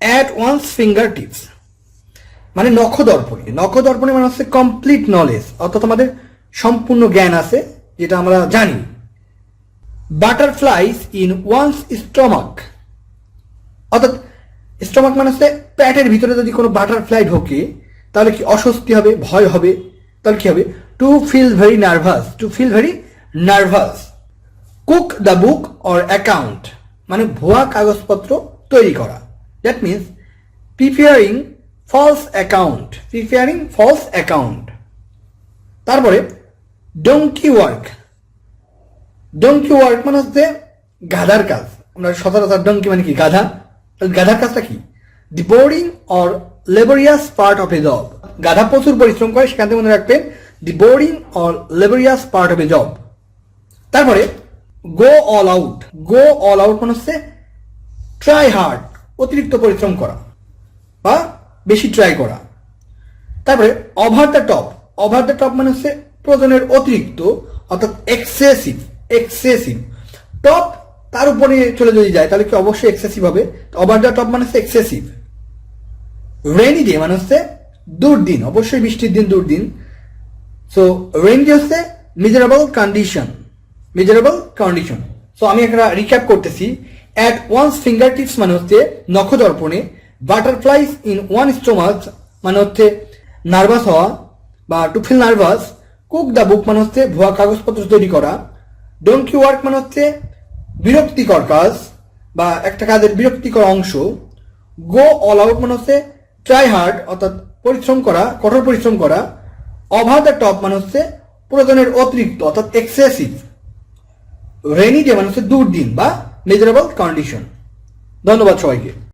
At once finger tips মানে নখদর্পণে। নখদর্পণে মানে হচ্ছে কমপ্লিট নলেজ, অর্থাৎ আমাদের সম্পূর্ণ জ্ঞান আছে যেটা আমরা জানি। বাটারফ্লাইস ইন ওয়ান্স স্টমাক, অর্থাৎ স্টমাক মানে হচ্ছে প্যাটের ভিতরে যদি কোনো বাটারফ্লাই ঢোকে তাহলে কি অস্বস্তি হবে, ভয় হবে, তাহলে কি হবে? To feel very nervous, to feel very nervous. Cook the book or account মানে ভুয়া কাগজপত্র তৈরি করা। That means preparing false account, preparing false account. তারপরে ডঙ্কি ওয়ার্ক, ডঙ্কি ওয়ার্ক মানে হচ্ছে গাধার কাজ। আমরা সচরাচর ডঙ্কি মানে কি গাধা, গাধার কাজটা কি? The boring or laborious part of a job, গাধা প্রচুর পরিশ্রম করে, সেখান থেকে মনে রাখবেন the boring or laborious part of a job. তারপরে go all out, go all out মানে হচ্ছে ট্রাই হার্ড, অতিরিক্ত পরিশ্রম করা বা বেশি ট্রাই করা। তারপরে over the top, over the top মানে হচ্ছে প্রয়োজনের অতিরিক্ত, অর্থাৎ এক্সেসিভ, এক্সেসিভ। টপ তার উপরে চলে যদি যায় তাহলে কি অবশ্যই এক্সেসিভ হবে। ওভার দ্য টপ মানে হচ্ছে এক্সেসিভ। রেনি ডে মানে হচ্ছে দুর্দিন, অবশ্যই বৃষ্টির দিন দুর্দিন। সো রেনি ডে হচ্ছে miserable condition, miserable condition. So আমি একটা রিক্যাপ করতেছি। অ্যাট ওয়ান্স ফিঙ্গার টিপস মানে হচ্ছে নখদর্পণে। বাটারফ্লাইস ইন ওয়ান স্টোমাক মানে হচ্ছে নার্ভাস হওয়া বা to feel nervous. Cook the book মানে হচ্ছে ভুয়া কাগজপত্র তৈরি করা। ডোন্কি ওয়ার্ক মানে হচ্ছে বিরক্তিকর কাজ বা একটা কাজের বিরক্তিকর অংশ। গো অল আউট মানে হচ্ছে ট্রাই হার্ড, অর্থাৎ পরিশ্রম করা, কঠোর পরিশ্রম করা। ওভার দ্য টপ মানে হচ্ছে প্রয়োজনের অতিরিক্ত, অর্থাৎ এক্সেসিভ। রেনি ডে মানে হচ্ছে দুর্দিন বা মেজারেবল কন্ডিশন। ধন্যবাদ সবাইকে।